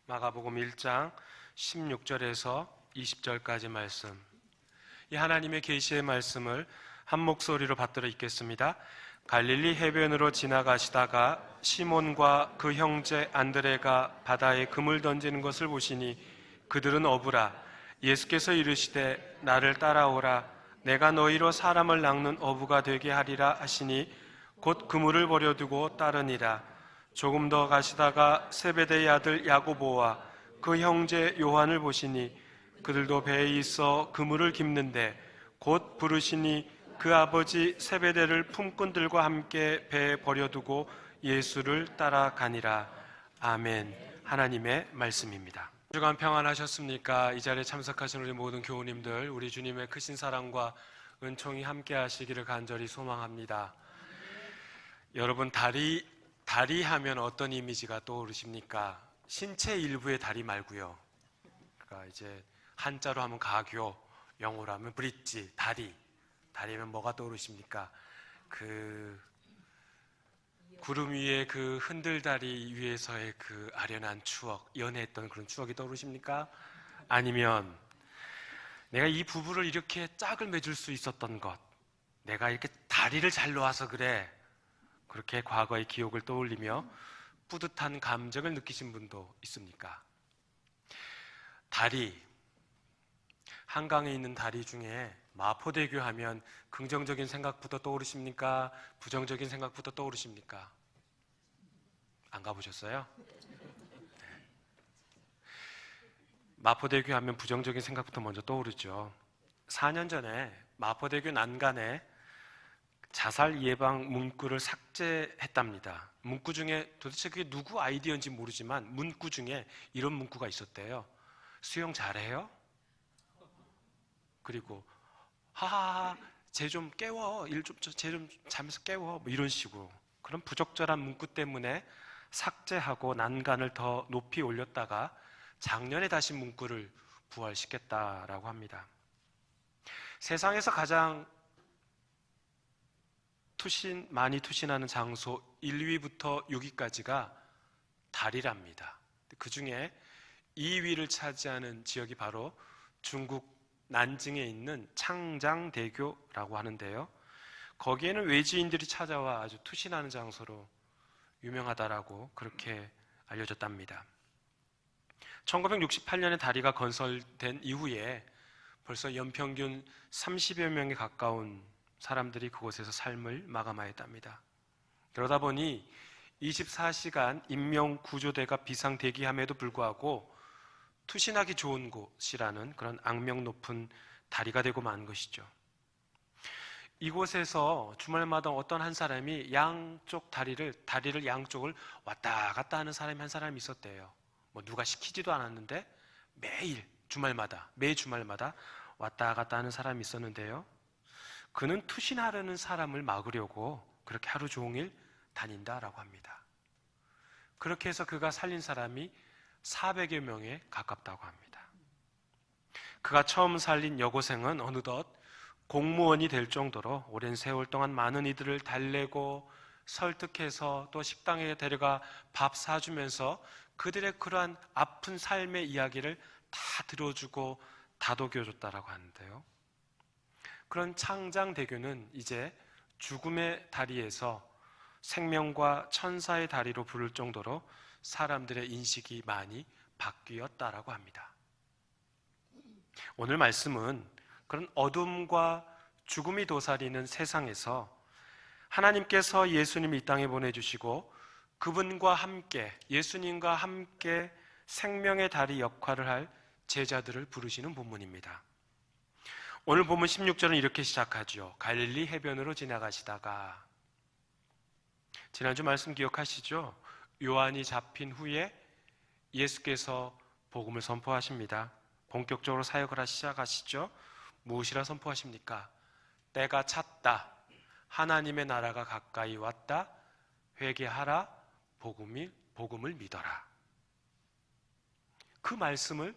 마가복음 1장 16절에서 20절까지 말씀, 이 하나님의 계시의 말씀을 한 목소리로 받들어 읽겠습니다. 갈릴리 해변으로 지나가시다가 시몬과 그 형제 안드레가 바다에 그물 던지는 것을 보시니 그들은 어부라. 예수께서 이르시되 나를 따라오라. 내가 너희로 사람을 낚는 어부가 되게 하리라 하시니 곧 그물을 버려두고 따르니라. 조금 더 가시다가 세베대의 아들 야고보와 그 형제 요한을 보시니 그들도 배에 있어 그물을 깁는데 곧 부르시니 그 아버지 세베대를 품꾼들과 함께 배에 버려두고 예수를 따라가니라. 아멘. 하나님의 말씀입니다. 주간 평안하셨습니까? 이 자리에 참석하신 우리 모든 교우님들, 우리 주님의 크신 사랑과 은총이 함께 하시기를 간절히 소망합니다. 여러분, 다리 하면 어떤 이미지가 떠오르십니까? 신체 일부의 다리 말고요. 그러니까 이제 한자로 하면 가교, 영어로 하면 브릿지, 다리면 뭐가 떠오르십니까? 그 구름 위에 그 흔들다리 위에서의 그 아련한 추억, 연애했던 그런 추억이 떠오르십니까? 아니면 내가 이 부부를 이렇게 짝을 맺을 수 있었던 것, 내가 이렇게 다리를 잘 놓아서 그래, 그렇게 과거의 기억을 떠올리며 뿌듯한 감정을 느끼신 분도 있습니까? 다리, 한강에 있는 다리 중에 마포대교 하면 긍정적인 생각부터 떠오르십니까? 부정적인 생각부터 떠오르십니까? 안 가보셨어요? 네. 마포대교 하면 부정적인 생각부터 먼저 떠오르죠. 4년 전에 마포대교 난간에 자살 예방 문구를 삭제했답니다. 문구 중에 도대체 그게 누구 아이디어인지 모르지만 문구 중에 이런 문구가 있었대요. 수영 잘해요? 그리고 하하하, 쟤 좀 깨워, 쟤 좀 자면서 깨워, 뭐 이런 식으로 그런 부적절한 문구 때문에 삭제하고 난간을 더 높이 올렸다가 작년에 다시 문구를 부활시켰다라고 합니다. 세상에서 가장 많이 투신하는 장소 1위부터 6위까지가 다리랍니다. 그 중에 2위를 차지하는 지역이 바로 중국 난징에 있는 창장대교라고 하는데요. 거기에는 외지인들이 찾아와 아주 투신하는 장소로 유명하다라고 그렇게 알려졌답니다. 1968년에 다리가 건설된 이후에 벌써 연평균 30여 명에 가까운 사람들이 그곳에서 삶을 마감하였답니다. 그러다 보니 24시간 인명구조대가 비상대기함에도 불구하고 투신하기 좋은 곳이라는 그런 악명 높은 다리가 되고 만 것이죠. 이곳에서 주말마다 어떤 한 사람이 양쪽 다리를 양쪽을 왔다 갔다 하는 사람이 한 사람이 있었대요. 뭐 누가 시키지도 않았는데 매 주말마다 왔다 갔다 하는 사람이 있었는데요. 그는 투신하려는 사람을 막으려고 그렇게 하루 종일 다닌다라고 합니다. 그렇게 해서 그가 살린 사람이 400여 명에 가깝다고 합니다. 그가 처음 살린 여고생은 어느덧 공무원이 될 정도로 오랜 세월 동안 많은 이들을 달래고 설득해서 또 식당에 데려가 밥 사주면서 그들의 그러한 아픈 삶의 이야기를 다 들어주고 다독여줬다라고 하는데요. 그런 창장대교는 이제 죽음의 다리에서 생명과 천사의 다리로 부를 정도로 사람들의 인식이 많이 바뀌었다라고 합니다. 오늘 말씀은 그런 어둠과 죽음이 도사리는 세상에서 하나님께서 예수님을 이 땅에 보내주시고 그분과 함께, 예수님과 함께 생명의 다리 역할을 할 제자들을 부르시는 본문입니다. 오늘 본문 16절은 이렇게 시작하죠. 갈릴리 해변으로 지나가시다가. 지난주 말씀 기억하시죠? 요한이 잡힌 후에 예수께서 복음을 선포하십니다. 본격적으로 사역을 시작하시죠. 무엇이라 선포하십니까? 때가 찼다. 하나님의 나라가 가까이 왔다. 회개하라. 복음을 믿어라. 그 말씀을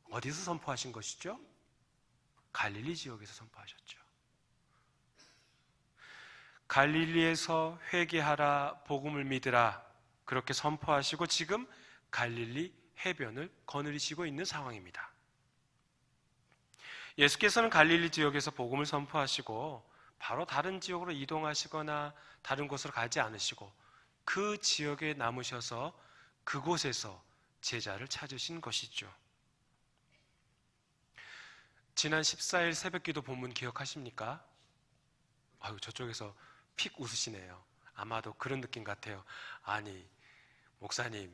어디서 선포하신 것이죠? 갈릴리 지역에서 선포하셨죠. 갈릴리에서 회개하라, 복음을 믿으라 그렇게 선포하시고 지금 갈릴리 해변을 거느리시고 있는 상황입니다. 예수께서는 갈릴리 지역에서 복음을 선포하시고 바로 다른 지역으로 이동하시거나 다른 곳으로 가지 않으시고 그 지역에 남으셔서 그곳에서 제자를 찾으신 것이죠. 지난 14일 새벽기도 본문 기억하십니까? 아유, 저쪽에서 픽 웃으시네요. 아마도 그런 느낌 같아요. 아니, 목사님,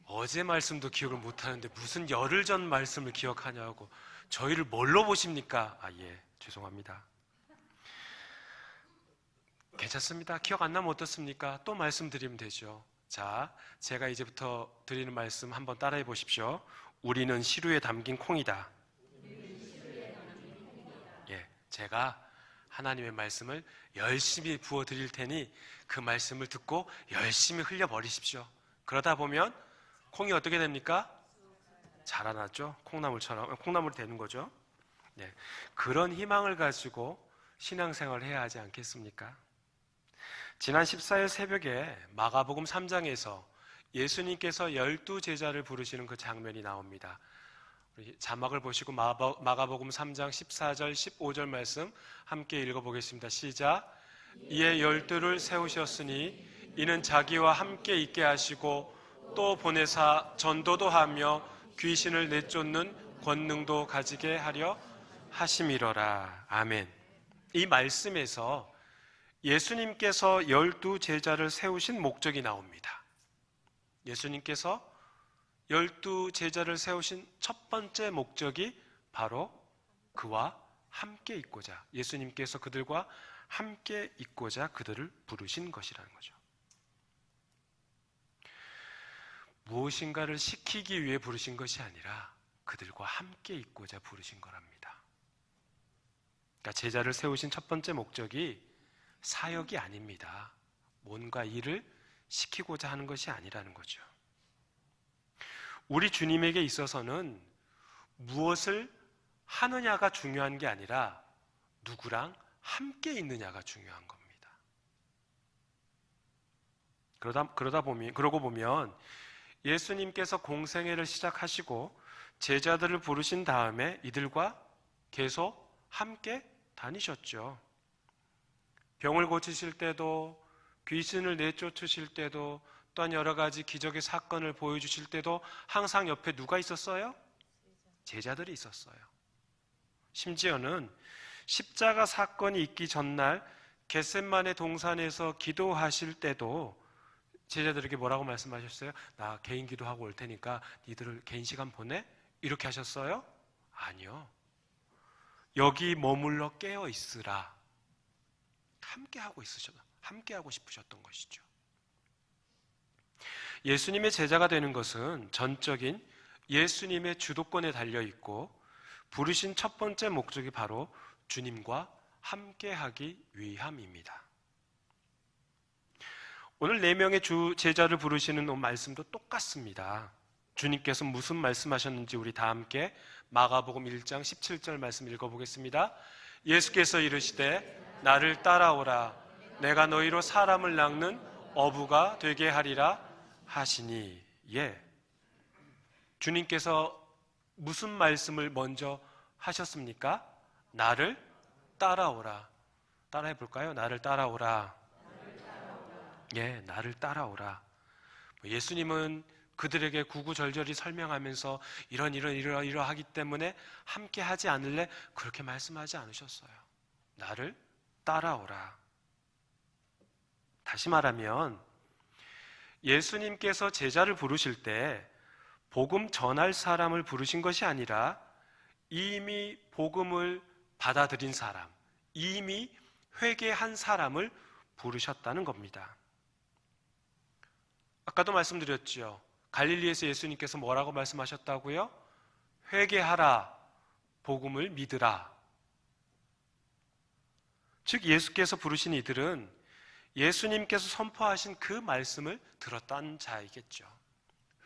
어제 말씀도 기억을 못하는데 무슨 열흘 전 말씀을 기억하냐고 저희를 뭘로 보십니까? 아, 예, 죄송합니다. 괜찮습니다. 기억 안 나면 어떻습니까? 또 말씀드리면 되죠. 자, 제가 이제부터 드리는 말씀 한번 따라해 보십시오. 우리는 시루에 담긴 콩이다. 예, 제가 하나님의 말씀을 열심히 부어 드릴 테니 그 말씀을 듣고 열심히 흘려버리십시오. 그러다 보면 콩이 어떻게 됩니까? 자라났죠. 콩나물처럼, 콩나물이 되는 거죠. 네, 그런 희망을 가지고 신앙생활을 해야 하지 않겠습니까? 지난 14일 새벽에 마가복음 3장에서 예수님께서 12제자를 부르시는 그 장면이 나옵니다. 우리 자막을 보시고 마가복음 3장 14절 15절 말씀 함께 읽어보겠습니다. 시작. 이에 12를 세우셨으니 이는 자기와 함께 있게 하시고 또 보내사 전도도 하며 귀신을 내쫓는 권능도 가지게 하려 하심이로라. 아멘. 이 말씀에서 예수님께서 12제자를 세우신 목적이 나옵니다. 예수님께서 12제자를 세우신 첫 번째 목적이 바로 그와 함께 있고자, 예수님께서 그들과 함께 있고자 그들을 부르신 것이라는 거죠. 무엇인가를 시키기 위해 부르신 것이 아니라 그들과 함께 있고자 부르신 거랍니다. 그러니까 제자를 세우신 첫 번째 목적이 사역이 아닙니다. 뭔가 일을 시키고자 하는 것이 아니라는 거죠. 우리 주님에게 있어서는 무엇을 하느냐가 중요한 게 아니라 누구랑 함께 있느냐가 중요한 겁니다. 그러고 보면 예수님께서 공생애를 시작하시고 제자들을 부르신 다음에 이들과 계속 함께 다니셨죠. 병을 고치실 때도, 귀신을 내쫓으실 때도, 또한 여러 가지 기적의 사건을 보여주실 때도 항상 옆에 누가 있었어요? 제자들이 있었어요. 심지어는 십자가 사건이 있기 전날 겟셋마네 동산에서 기도하실 때도 제자들에게 뭐라고 말씀하셨어요? 나 개인 기도하고 올 테니까 니들을 개인 시간 보내? 이렇게 하셨어요? 아니요. 여기 머물러 깨어 있으라. 함께 하고 싶으셨던 것이죠. 예수님의 제자가 되는 것은 전적인 예수님의 주도권에 달려 있고 부르신 첫 번째 목적이 바로 주님과 함께 하기 위함입니다. 오늘 4명의 제자를 부르시는 말씀도 똑같습니다. 주님께서 무슨 말씀하셨는지 우리 다 함께 마가복음 1장 17절 말씀 읽어보겠습니다. 예수께서 이르시되 나를 따라오라. 내가 너희로 사람을 낚는 어부가 되게 하리라 하시니. 예, 주님께서 무슨 말씀을 먼저 하셨습니까? 나를 따라오라. 따라해 볼까요? 나를 따라오라. 예, 나를 따라오라. 예수님은 그들에게 구구절절히 설명하면서 이러하기 때문에 함께 하지 않을래? 그렇게 말씀하지 않으셨어요. 나를 따라오라. 다시 말하면 예수님께서 제자를 부르실 때 복음 전할 사람을 부르신 것이 아니라 이미 복음을 받아들인 사람, 이미 회개한 사람을 부르셨다는 겁니다. 아까도 말씀드렸죠. 갈릴리에서 예수님께서 뭐라고 말씀하셨다고요? 회개하라, 복음을 믿으라. 즉 예수께서 부르신 이들은 예수님께서 선포하신 그 말씀을 들었던 자이겠죠.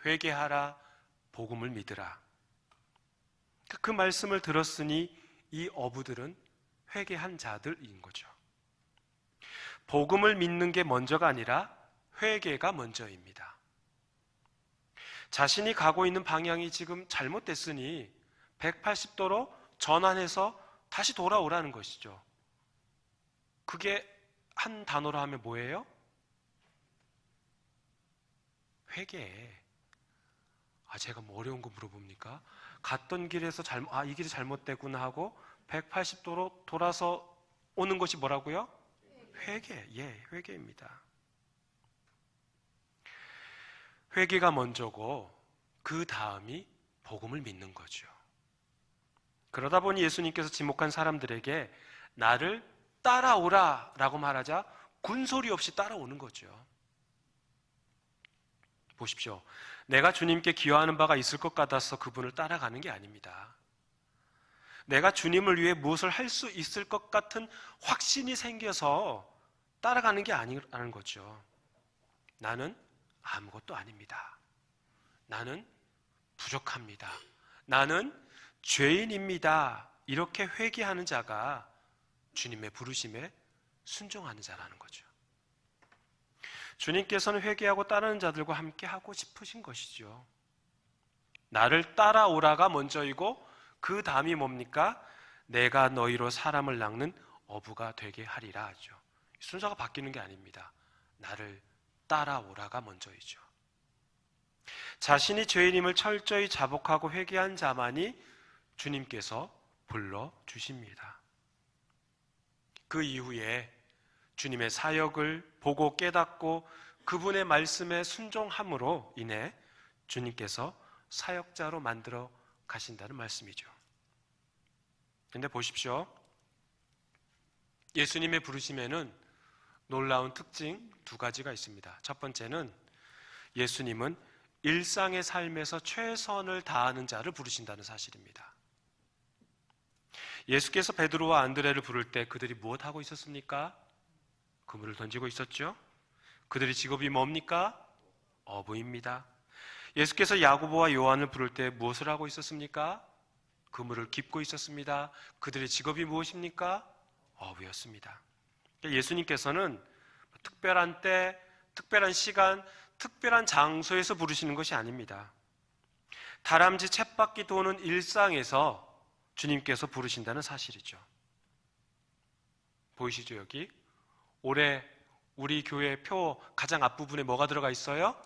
회개하라, 복음을 믿으라. 그 말씀을 들었으니 이 어부들은 회개한 자들인 거죠. 복음을 믿는 게 먼저가 아니라 회개가 먼저입니다. 자신이 가고 있는 방향이 지금 잘못됐으니 180도로 전환해서 다시 돌아오라는 것이죠. 그게 한 단어로 하면 뭐예요? 회개. 제가 뭐 어려운 거 물어봅니까? 갔던 길에서 이 길이 잘못됐구나 하고 180도로 돌아서 오는 것이 뭐라고요? 회개. 회개입니다. 회개가 먼저고 그 다음이 복음을 믿는 거죠. 그러다 보니 예수님께서 지목한 사람들에게 나를 따라오라 라고 말하자 군소리 없이 따라오는 거죠. 보십시오. 내가 주님께 기여하는 바가 있을 것 같아서 그분을 따라가는 게 아닙니다. 내가 주님을 위해 무엇을 할 수 있을 것 같은 확신이 생겨서 따라가는 게 아니라는 거죠. 나는 아무것도 아닙니다. 나는 부족합니다. 나는 죄인입니다. 이렇게 회개하는 자가 주님의 부르심에 순종하는 자라는 거죠. 주님께서는 회개하고 따르는 자들과 함께 하고 싶으신 것이죠. 나를 따라오라가 먼저이고 그 다음이 뭡니까? 내가 너희로 사람을 낚는 어부가 되게 하리라 하죠. 순서가 바뀌는 게 아닙니다. 나를 따라오라가 먼저이죠. 자신이 죄인임을 철저히 자복하고 회개한 자만이 주님께서 불러주십니다. 그 이후에 주님의 사역을 보고 깨닫고 그분의 말씀에 순종함으로 인해 주님께서 사역자로 만들어 가신다는 말씀이죠. 그런데 보십시오. 예수님의 부르심에는 놀라운 특징 두 가지가 있습니다. 첫 번째는 예수님은 일상의 삶에서 최선을 다하는 자를 부르신다는 사실입니다. 예수께서 베드로와 안드레를 부를 때 그들이 무엇하고 있었습니까? 그물을 던지고 있었죠. 그들의 직업이 뭡니까? 어부입니다. 예수께서 야고보와 요한을 부를 때 무엇을 하고 있었습니까? 그물을 깁고 있었습니다. 그들의 직업이 무엇입니까? 어부였습니다. 예수님께서는 특별한 때, 특별한 시간, 특별한 장소에서 부르시는 것이 아닙니다. 다람쥐 쳇바퀴 도는 일상에서 주님께서 부르신다는 사실이죠. 보이시죠, 여기? 올해 우리 교회 표 가장 앞부분에 뭐가 들어가 있어요?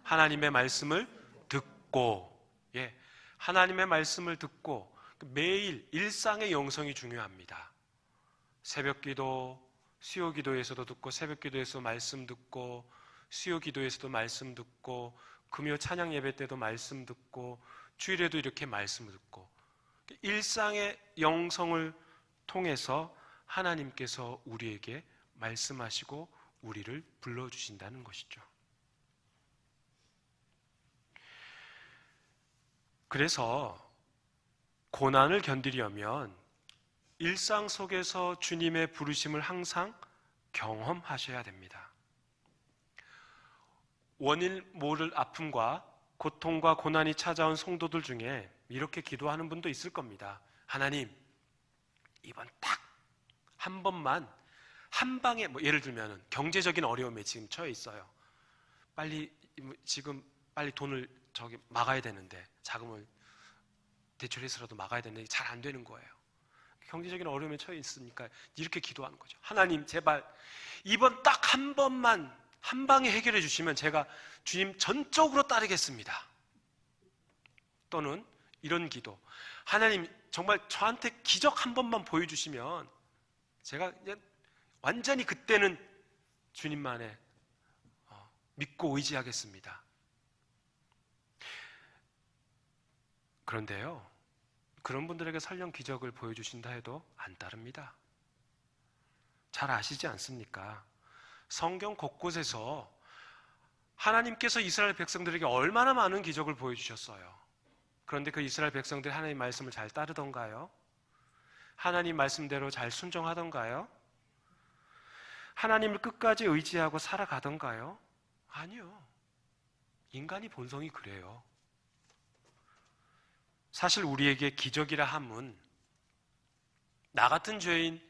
하나님의 말씀을 듣고, 하나님의 말씀을 듣고 매일 일상의 영성이 중요합니다. 새벽 기도, 수요 기도에서도 듣고, 새벽 기도에서 말씀 듣고, 수요 기도에서도 말씀 듣고, 금요 찬양 예배 때도 말씀 듣고, 주일에도 이렇게 말씀 듣고, 일상의 영성을 통해서 하나님께서 우리에게 말씀하시고 우리를 불러주신다는 것이죠. 그래서 고난을 견디려면 일상 속에서 주님의 부르심을 항상 경험하셔야 됩니다. 원인 모를 아픔과 고통과 고난이 찾아온 성도들 중에 이렇게 기도하는 분도 있을 겁니다. 하나님, 이번 딱 한 번만 한 방에, 예를 들면 경제적인 어려움에 지금 처해 있어요. 빨리 돈을 막아야 되는데, 자금을 대출해서라도 막아야 되는데 잘 안 되는 거예요. 경제적인 어려움에 처해 있으니까 이렇게 기도하는 거죠. 하나님, 제발 이번 딱 한 번만 한 방에 해결해 주시면 제가 주님 전적으로 따르겠습니다. 또는 이런 기도, 하나님 정말 저한테 기적 한 번만 보여주시면 제가 그냥 완전히 그때는 주님만에 믿고 의지하겠습니다. 그런데요, 그런 분들에게 설령 기적을 보여주신다 해도 안 따릅니다. 잘 아시지 않습니까? 성경 곳곳에서 하나님께서 이스라엘 백성들에게 얼마나 많은 기적을 보여주셨어요. 그런데 그 이스라엘 백성들이 하나님 말씀을 잘 따르던가요? 하나님 말씀대로 잘 순종하던가요? 하나님을 끝까지 의지하고 살아가던가요? 아니요. 인간이 본성이 그래요. 사실 우리에게 기적이라 함은 나 같은 죄인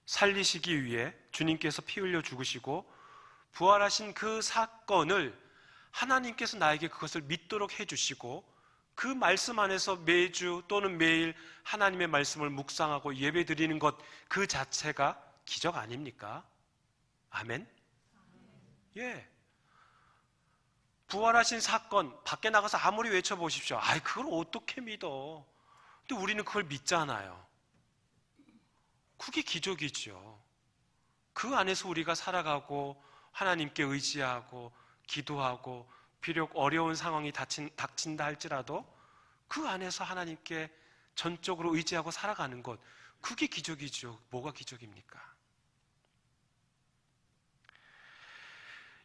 살리시기 위해 주님께서 피 흘려 죽으시고 부활하신 그 사건을 하나님께서 나에게 그것을 믿도록 해주시고 그 말씀 안에서 매주 또는 매일 하나님의 말씀을 묵상하고 예배 드리는 것 그 자체가 기적 아닙니까? 아멘? 예. 부활하신 사건 밖에 나가서 아무리 외쳐보십시오. 아이 그걸 어떻게 믿어? 근데 우리는 그걸 믿잖아요. 그게 기적이죠. 그 안에서 우리가 살아가고 하나님께 의지하고 기도하고 비록 어려운 상황이 닥친다 할지라도 그 안에서 하나님께 전적으로 의지하고 살아가는 것, 그게 기적이죠. 뭐가 기적입니까?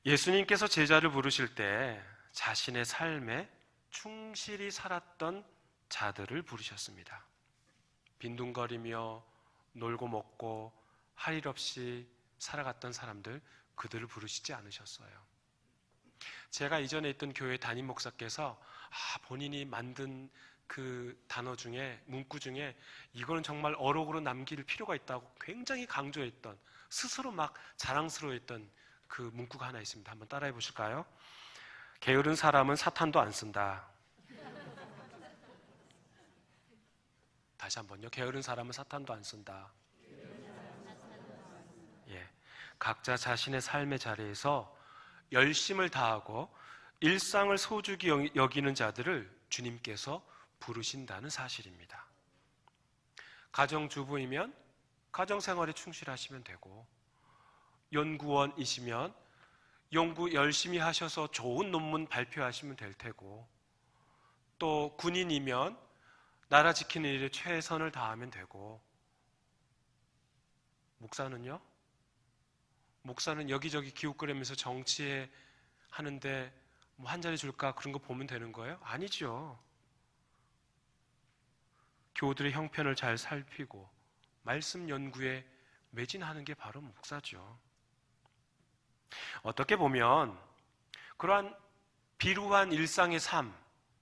예수님께서 제자를 부르실 때 자신의 삶에 충실히 살았던 자들을 부르셨습니다. 빈둥거리며 놀고 먹고 할 일 없이 살아갔던 사람들, 그들을 부르시지 않으셨어요. 제가 이전에 있던 교회 담임 목사께서 본인이 만든 그 단어 중에, 문구 중에 이거는 정말 어록으로 남길 필요가 있다고 굉장히 강조했던, 스스로 막 자랑스러워했던 그 문구가 하나 있습니다. 한번 따라해 보실까요? 게으른 사람은 사탄도 안 쓴다. 다시 한번요. 게으른 사람은 사탄도 안 쓴다. 예, 각자 자신의 삶의 자리에서 열심을 다하고 일상을 소중히 여기는 자들을 주님께서 부르신다는 사실입니다. 가정주부이면 가정생활에 충실하시면 되고, 연구원이시면 연구 열심히 하셔서 좋은 논문 발표하시면 될 테고, 또 군인이면 나라 지키는 일에 최선을 다하면 되고, 목사는요? 목사는 여기저기 기웃거리면서 정치에 하는데 뭐 한 자리 줄까 그런 거 보면 되는 거예요? 아니죠. 교우들의 형편을 잘 살피고 말씀 연구에 매진하는 게 바로 목사죠. 어떻게 보면 그러한 비루한 일상의 삶,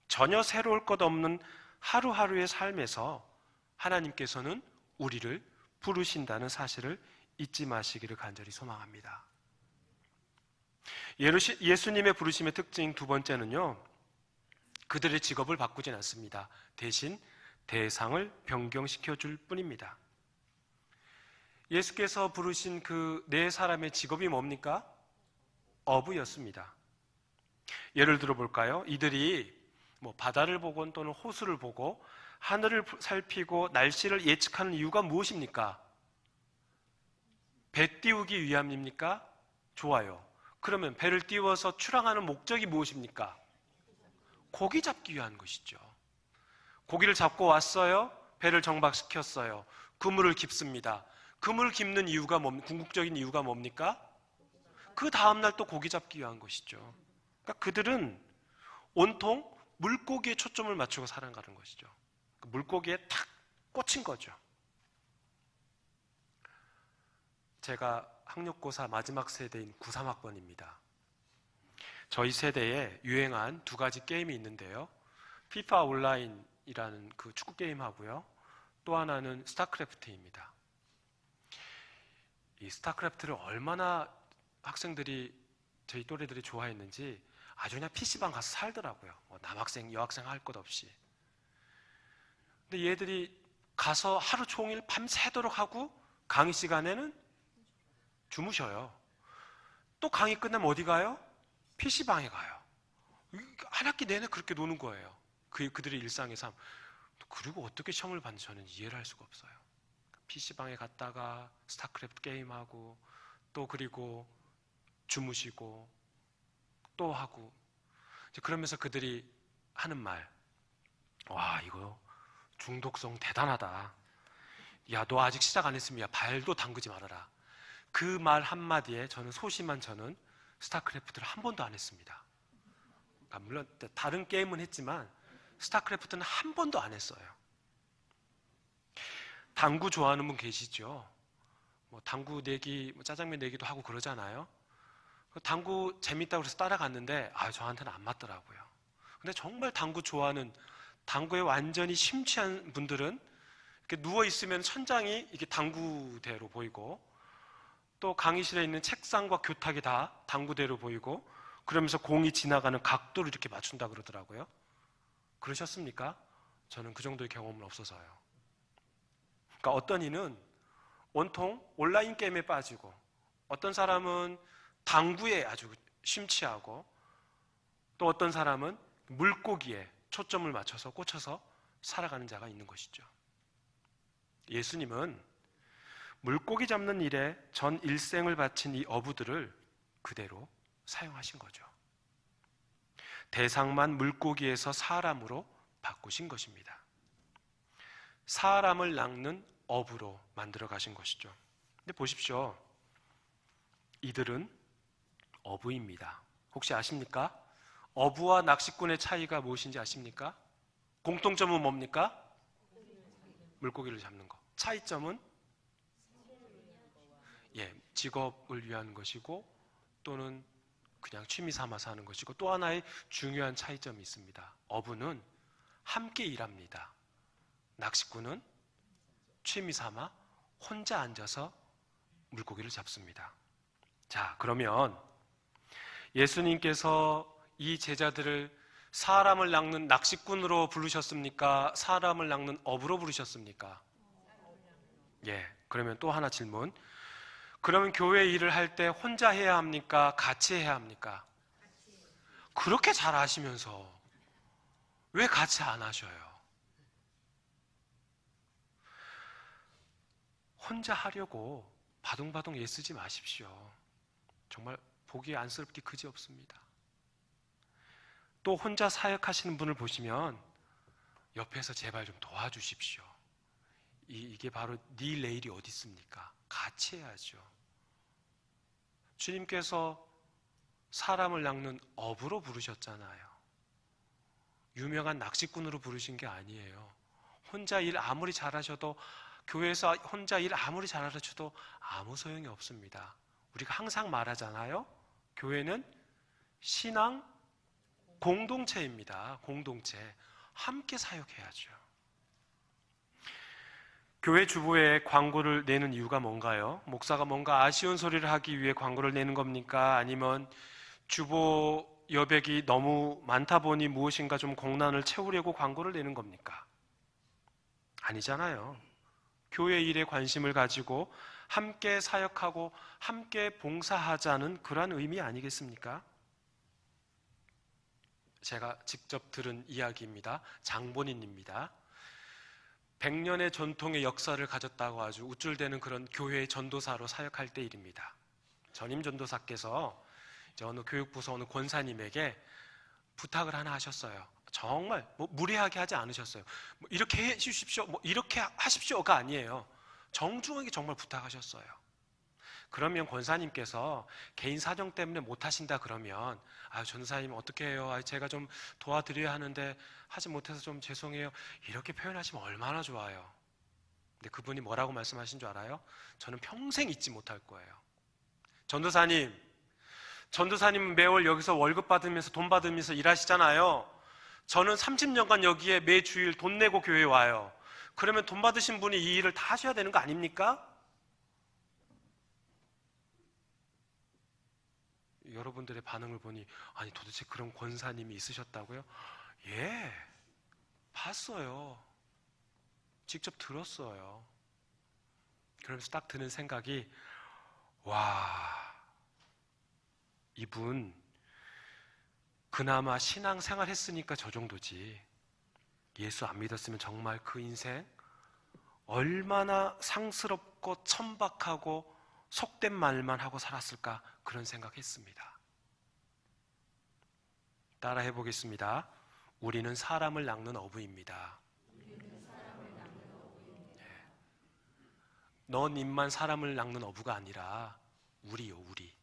전혀 새로울 것 없는 하루하루의 삶에서 하나님께서는 우리를 부르신다는 사실을 잊지 마시기를 간절히 소망합니다. 예수님의 부르심의 특징 두 번째는요, 그들의 직업을 바꾸진 않습니다. 대신 대상을 변경시켜 줄 뿐입니다. 예수께서 부르신 그 네 사람의 직업이 뭡니까? 어부였습니다. 예를 들어 볼까요? 이들이 바다를 보건 또는 호수를 보고 하늘을 살피고 날씨를 예측하는 이유가 무엇입니까? 배 띄우기 위함입니까? 좋아요. 그러면 배를 띄워서 출항하는 목적이 무엇입니까? 고기 잡기 위한 것이죠. 고기를 잡고 왔어요. 배를 정박시켰어요. 그물을 깁습니다. 그물을 깁는 이유가 궁극적인 이유가 뭡니까? 그 다음날 또 고기 잡기 위한 것이죠. 그러니까 그들은 온통 물고기에 초점을 맞추고 살아가는 것이죠. 물고기에 탁 꽂힌 거죠. 제가 학력고사 마지막 세대인 93학번입니다. 저희 세대에 유행한 두 가지 게임이 있는데요. 피파 온라인이라는 그 축구 게임하고요. 또 하나는 스타크래프트입니다. 이 스타크래프트를 얼마나 학생들이, 저희 또래들이 좋아했는지 아주 그냥 PC방 가서 살더라고요. 남학생, 여학생 할 것 없이. 근데 얘들이 가서 하루 종일 밤새도록 하고 강의 시간에는 주무셔요. 또 강의 끝나면 어디 가요? PC방에 가요. 한 학기 내내 그렇게 노는 거예요. 그들의 일상의 삶. 그리고 어떻게 시험을 받는지 저는 이해를 할 수가 없어요. PC방에 갔다가 스타크래프트 게임하고 또 그리고 주무시고 또 하고, 그러면서 그들이 하는 말, 와 이거 중독성 대단하다. 야 너 아직 시작 안 했으면 야 발도 담그지 말아라. 그 말 한마디에 소심한 저는 스타크래프트를 한 번도 안 했습니다. 물론 다른 게임은 했지만 스타크래프트는 한 번도 안 했어요. 당구 좋아하는 분 계시죠? 당구 내기, 짜장면 내기도 하고 그러잖아요. 당구 재밌다고 해서 따라갔는데 저한테는 안 맞더라고요. 근데 정말 당구 좋아하는, 당구에 완전히 심취한 분들은 이렇게 누워있으면 천장이 이게 당구대로 보이고, 또 강의실에 있는 책상과 교탁이 다 당구대로 보이고, 그러면서 공이 지나가는 각도를 이렇게 맞춘다 그러더라고요. 그러셨습니까? 저는 그 정도의 경험은 없어서요. 그러니까 어떤 이는 온통 온라인 게임에 빠지고, 어떤 사람은 당구에 아주 심취하고, 또 어떤 사람은 물고기에 초점을 맞춰서 꽂혀서 살아가는 자가 있는 것이죠. 예수님은 물고기 잡는 일에 전 일생을 바친 이 어부들을 그대로 사용하신 거죠. 대상만 물고기에서 사람으로 바꾸신 것입니다. 사람을 낚는 어부로 만들어 가신 것이죠. 근데 보십시오. 이들은 어부입니다. 혹시 아십니까? 어부와 낚시꾼의 차이가 무엇인지 아십니까? 공통점은 뭡니까? 물고기를 잡는 것. 차이점은 직업을 위한 것이고, 또는 그냥 취미 삼아서 하는 것이고, 또 하나의 중요한 차이점이 있습니다. 어부는 함께 일합니다. 낚시꾼은 취미 삼아 혼자 앉아서 물고기를 잡습니다. 자, 그러면 예수님께서 이 제자들을 사람을 낚는 낚시꾼으로 부르셨습니까? 사람을 낚는 어부로 부르셨습니까? 그러면 또 하나 질문. 그러면 교회 일을 할 때 혼자 해야 합니까? 같이 해야 합니까? 그렇게 잘 아시면서 왜 같이 안 하셔요? 혼자 하려고 바둥바둥 애쓰지 마십시오. 정말 보기에 안쓰럽기 그지없습니다. 또 혼자 사역하시는 분을 보시면 옆에서 제발 좀 도와주십시오. 이게 바로 네 내일이 어디 있습니까? 같이 해야죠. 주님께서 사람을 낚는 어부로 부르셨잖아요. 유명한 낚시꾼으로 부르신 게 아니에요. 혼자 일 아무리 잘하셔도, 교회에서 혼자 일 아무리 잘하셔도 아무 소용이 없습니다. 우리가 항상 말하잖아요. 교회는 신앙 공동체입니다. 공동체. 함께 사역해야죠. 교회 주보에 광고를 내는 이유가 뭔가요? 목사가 뭔가 아쉬운 소리를 하기 위해 광고를 내는 겁니까? 아니면 주보 여백이 너무 많다 보니 무엇인가 좀 공란을 채우려고 광고를 내는 겁니까? 아니잖아요. 교회 일에 관심을 가지고 함께 사역하고 함께 봉사하자는 그러한 의미 아니겠습니까? 제가 직접 들은 이야기입니다. 장본인입니다. 100년의 전통의 역사를 가졌다고 아주 우쭐대는 그런 교회의 전도사로 사역할 때 일입니다. 전임 전도사께서 어느 교육부서 어느 권사님에게 부탁을 하나 하셨어요. 정말 무례하게 하지 않으셨어요. 이렇게 해 주십시오, 이렇게 하십시오가 아니에요. 정중하게 정말 부탁하셨어요. 그러면 권사님께서 개인 사정 때문에 못 하신다 그러면, 전사님 어떻게 해요? 제가 좀 도와드려야 하는데 하지 못해서 좀 죄송해요. 이렇게 표현하시면 얼마나 좋아요. 근데 그분이 뭐라고 말씀하신 줄 알아요? 저는 평생 잊지 못할 거예요. 전도사님 매월 여기서 월급 받으면서 돈 받으면서 일하시잖아요. 저는 30년간 여기에 매 주일 돈 내고 교회에 와요. 그러면 돈 받으신 분이 이 일을 다 하셔야 되는 거 아닙니까? 여러분들의 반응을 보니, 아니 도대체 그런 권사님이 있으셨다고요? 봤어요. 직접 들었어요. 그러면서 딱 드는 생각이, 와, 이분 그나마 신앙생활 했으니까 저 정도지, 예수 안 믿었으면 정말 그 인생 얼마나 상스럽고 천박하고 속된 말만 하고 살았을까, 그런 생각했습니다. 따라 해보겠습니다. 우리는 사람을 낚는 어부입니다. 너 님만 사람을 낚는 어부가 아니라 우리요, 우리.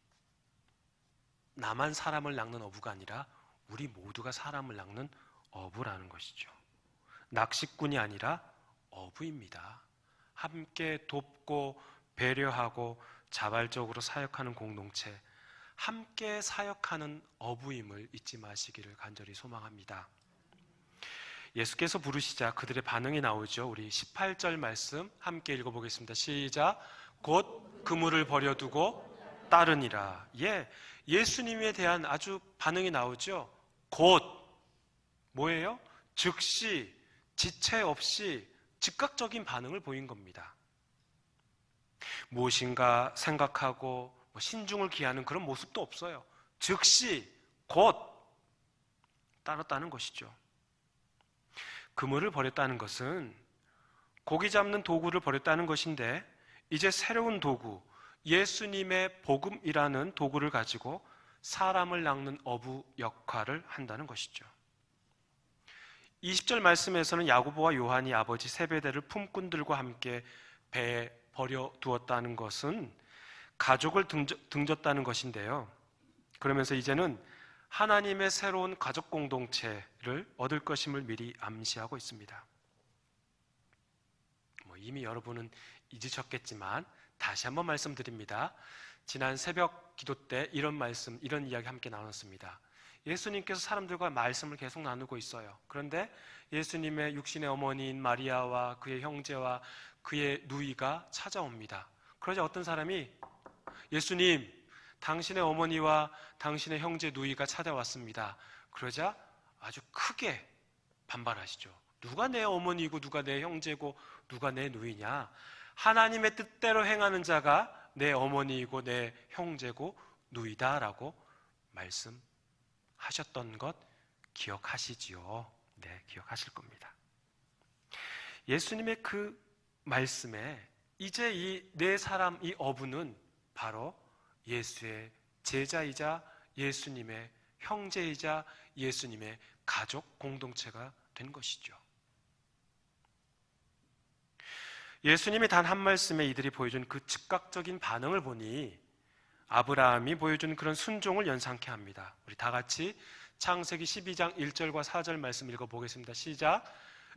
나만 사람을 낚는 어부가 아니라 우리 모두가 사람을 낚는 어부라는 것이죠. 낚시꾼이 아니라 어부입니다. 함께 돕고 배려하고 자발적으로 사역하는 공동체, 함께 사역하는 어부임을 잊지 마시기를 간절히 소망합니다. 예수께서 부르시자 그들의 반응이 나오죠. 우리 18절 말씀 함께 읽어보겠습니다. 시작. 곧 그물을 버려두고 따르니라. 예수님에 대한 아주 반응이 나오죠. 곧, 뭐예요? 즉시, 지체 없이 즉각적인 반응을 보인 겁니다. 무엇인가 생각하고 신중을 기하는 그런 모습도 없어요. 즉시, 곧 따랐다는 것이죠. 그물을 버렸다는 것은 고기 잡는 도구를 버렸다는 것인데, 이제 새로운 도구, 예수님의 복음이라는 도구를 가지고 사람을 낚는 어부 역할을 한다는 것이죠. 20절 말씀에서는 야고보와 요한이 아버지 세베대를 품꾼들과 함께 배에 버려두었다는 것은 가족을 등졌다는 것인데요. 그러면서 이제는 하나님의 새로운 가족 공동체를 얻을 것임을 미리 암시하고 있습니다. 이미 여러분은 잊으셨겠지만 다시 한번 말씀드립니다. 지난 새벽 기도 때 이런 이야기 함께 나눴습니다. 예수님께서 사람들과 말씀을 계속 나누고 있어요. 그런데 예수님의 육신의 어머니인 마리아와 그의 형제와 그의 누이가 찾아옵니다. 그러자 어떤 사람이, 예수님, 당신의 어머니와 당신의 형제 누이가 찾아왔습니다. 그러자 아주 크게 반발하시죠. 누가 내 어머니고 누가 내 형제고 누가 내 누이냐? 하나님의 뜻대로 행하는 자가 내 어머니이고 내 형제고 누이다라고 말씀하셨던 것 기억하시지요? 네, 기억하실 겁니다. 예수님의 그 말씀에 이제 이 네 사람, 이 어부는 바로 예수의 제자이자 예수님의 형제이자 예수님의 가족 공동체가 된 것이죠. 예수님이 단 한 말씀에 이들이 보여준 그 즉각적인 반응을 보니 아브라함이 보여준 그런 순종을 연상케 합니다. 우리 다 같이 창세기 12장 1절과 4절 말씀 읽어보겠습니다. 시작.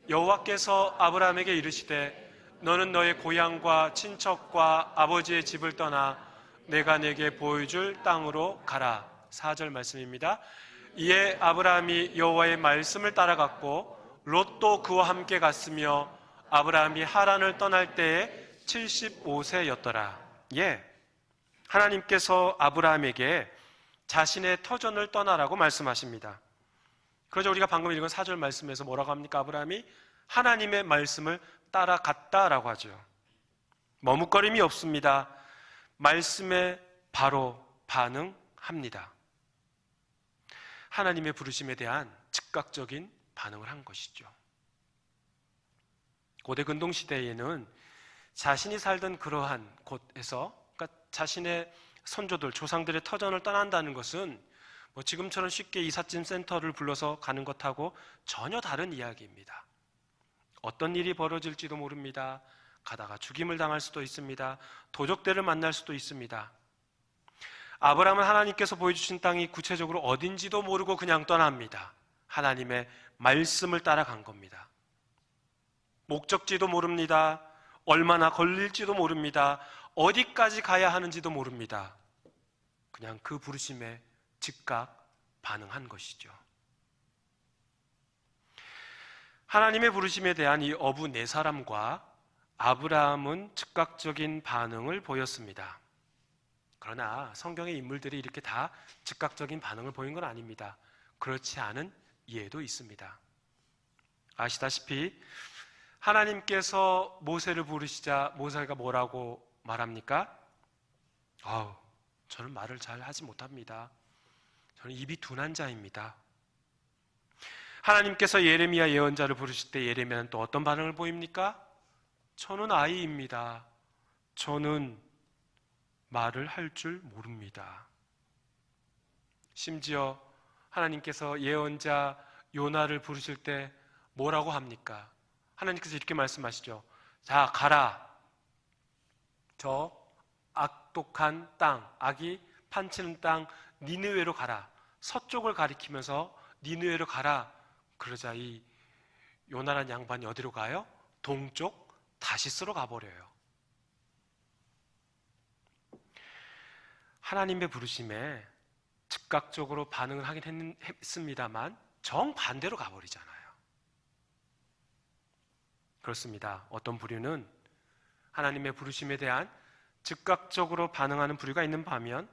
여호와께서 아브라함에게 이르시되 너는 너의 고향과 친척과 아버지의 집을 떠나 내가 내게 보여줄 땅으로 가라. 4절 말씀입니다. 이에 아브라함이 여호와의 말씀을 따라갔고 롯도 그와 함께 갔으며 아브라함이 하란을 떠날 때에 75세였더라. 하나님께서 아브라함에게 자신의 터전을 떠나라고 말씀하십니다. 그러자 우리가 방금 읽은 4절 말씀에서 뭐라고 합니까? 아브라함이 하나님의 말씀을 따라갔다라고 하죠. 머뭇거림이 없습니다. 말씀에 바로 반응합니다. 하나님의 부르심에 대한 즉각적인 반응을 한 것이죠. 고대 근동시대에는 자신이 살던 그러한 곳에서, 그러니까 자신의 선조들, 조상들의 터전을 떠난다는 것은 지금처럼 쉽게 이삿짐 센터를 불러서 가는 것하고 전혀 다른 이야기입니다. 어떤 일이 벌어질지도 모릅니다. 가다가 죽임을 당할 수도 있습니다. 도적들을 만날 수도 있습니다. 아브라함은 하나님께서 보여주신 땅이 구체적으로 어딘지도 모르고 그냥 떠납니다. 하나님의 말씀을 따라간 겁니다. 목적지도 모릅니다. 얼마나 걸릴지도 모릅니다. 어디까지 가야 하는지도 모릅니다. 그냥 그 부르심에 즉각 반응한 것이죠. 하나님의 부르심에 대한 이 어부 네 사람과 아브라함은 즉각적인 반응을 보였습니다. 그러나 성경의 인물들이 이렇게 다 즉각적인 반응을 보인 건 아닙니다. 그렇지 않은 예도 있습니다. 아시다시피 하나님께서 모세를 부르시자 모세가 뭐라고 말합니까? 저는 말을 잘 하지 못합니다. 저는 입이 둔한 자입니다. 하나님께서 예레미야 예언자를 부르실 때 예레미야는 또 어떤 반응을 보입니까? 저는 아이입니다. 저는 말을 할 줄 모릅니다. 심지어 하나님께서 예언자 요나를 부르실 때 뭐라고 합니까? 하나님께서 이렇게 말씀하시죠. 자, 가라. 저 악독한 땅, 악이 판치는 땅 니느웨로 가라. 서쪽을 가리키면서 니느웨로 가라. 그러자 이 요나란 양반이 어디로 가요? 동쪽 다시스로 가버려요. 하나님의 부르심에 즉각적으로 반응을 하긴 했습니다만 정반대로 가버리잖아요. 그렇습니다. 어떤 부류는 하나님의 부르심에 대한 즉각적으로 반응하는 부류가 있는 반면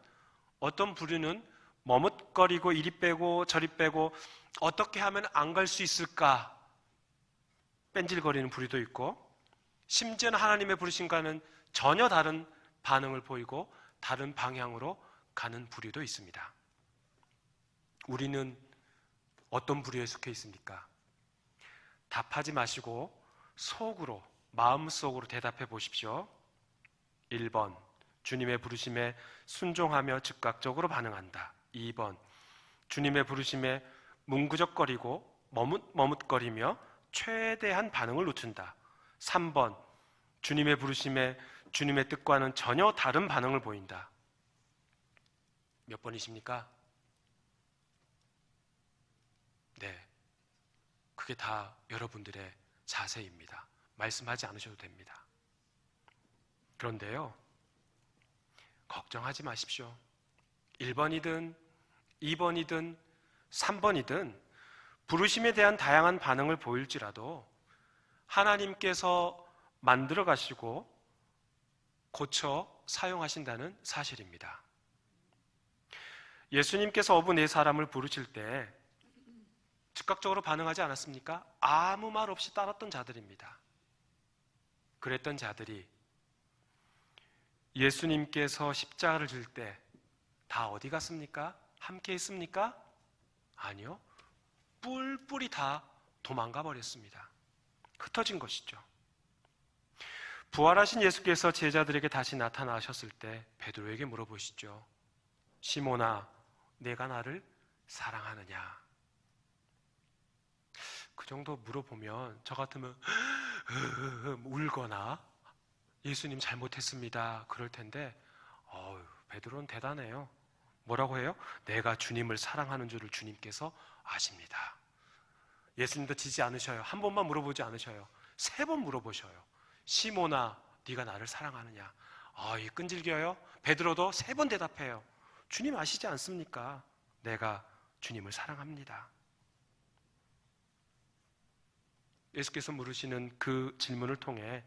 어떤 부류는 머뭇거리고 이리 빼고 저리 빼고 어떻게 하면 안 갈 수 있을까 뺀질거리는 부류도 있고, 심지어는 하나님의 부르심과는 전혀 다른 반응을 보이고 다른 방향으로 가는 부류도 있습니다. 우리는 어떤 부류에 속해 있습니까? 답하지 마시고 속으로, 마음속으로 대답해 보십시오. 1번, 주님의 부르심에 순종하며 즉각적으로 반응한다. 2번, 주님의 부르심에 뭉구적거리고 머뭇거리며 최대한 반응을 늦춘다. 3번, 주님의 부르심에 주님의 뜻과는 전혀 다른 반응을 보인다. 몇 번이십니까? 네, 그게 다 여러분들의 자세입니다. 말씀하지 않으셔도 됩니다. 그런데요, 걱정하지 마십시오. 1번이든 2번이든 3번이든 부르심에 대한 다양한 반응을 보일지라도 하나님께서 만들어 가시고 고쳐 사용하신다는 사실입니다. 예수님께서 어부 네 사람을 부르실 때 즉각적으로 반응하지 않았습니까? 아무 말 없이 따랐던 자들입니다. 그랬던 자들이 예수님께서 십자가를 질 때 다 어디 갔습니까? 함께 있습니까? 아니요. 뿔뿔이 다 도망가 버렸습니다. 흩어진 것이죠. 부활하신 예수께서 제자들에게 다시 나타나셨을 때 베드로에게 물어보시죠. 시몬아, 내가 나를 사랑하느냐? 그 정도 물어보면 저 같으면 울거나 예수님 잘못했습니다 그럴 텐데, 베드로는 대단해요. 뭐라고 해요? 내가 주님을 사랑하는 줄을 주님께서 아십니다. 예수님도 지지 않으셔요. 한 번만 물어보지 않으셔요. 3번 물어보셔요. 시몬아, 네가 나를 사랑하느냐? 이 끈질겨요. 베드로도 3번 대답해요. 주님 아시지 않습니까? 내가 주님을 사랑합니다. 예수께서 물으시는 그 질문을 통해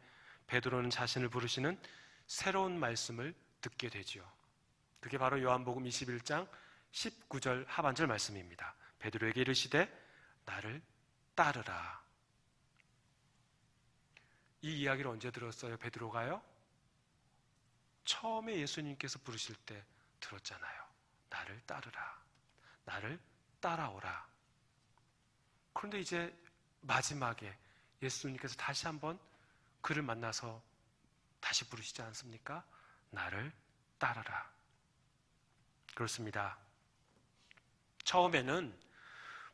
베드로는 자신을 부르시는 새로운 말씀을 듣게 되지요. 그게 바로 요한복음 21장 19절 하반절 말씀입니다. 베드로에게 이르시되 나를 따르라. 이 이야기를 언제 들었어요? 베드로가요? 처음에 예수님께서 부르실 때 들었잖아요. 나를 따르라. 나를 따라오라. 그런데 이제 마지막에 예수님께서 다시 한번 그를 만나서 다시 부르시지 않습니까? 나를 따르라. 그렇습니다. 처음에는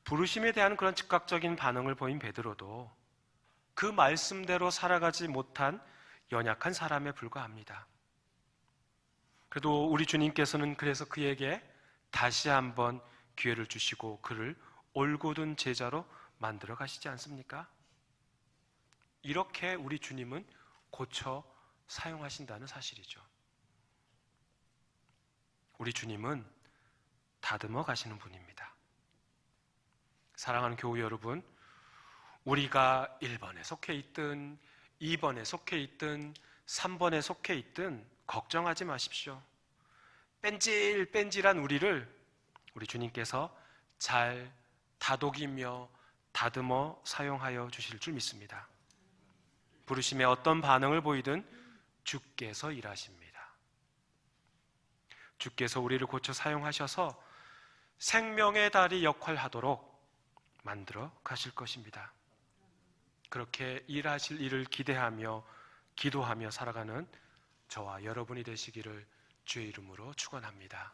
부르심에 대한 그런 즉각적인 반응을 보인 베드로도 그 말씀대로 살아가지 못한 연약한 사람에 불과합니다. 그래도 우리 주님께서는 그래서 그에게 다시 한번 기회를 주시고 그를 올곧은 제자로 만들어 가시지 않습니까? 이렇게 우리 주님은 고쳐 사용하신다는 사실이죠. 우리 주님은 다듬어 가시는 분입니다. 사랑하는 교우 여러분, 우리가 1번에 속해 있든 2번에 속해 있든 3번에 속해 있든 걱정하지 마십시오. 뺀질뺀질한 우리를 우리 주님께서 잘 다독이며 다듬어 사용하여 주실 줄 믿습니다. 부르심에 어떤 반응을 보이든 주께서 일하십니다. 주께서 우리를 고쳐 사용하셔서 생명의 다리 역할하도록 만들어 가실 것입니다. 그렇게 일하실 일을 기대하며 기도하며 살아가는 저와 여러분이 되시기를 주의 이름으로 축원합니다.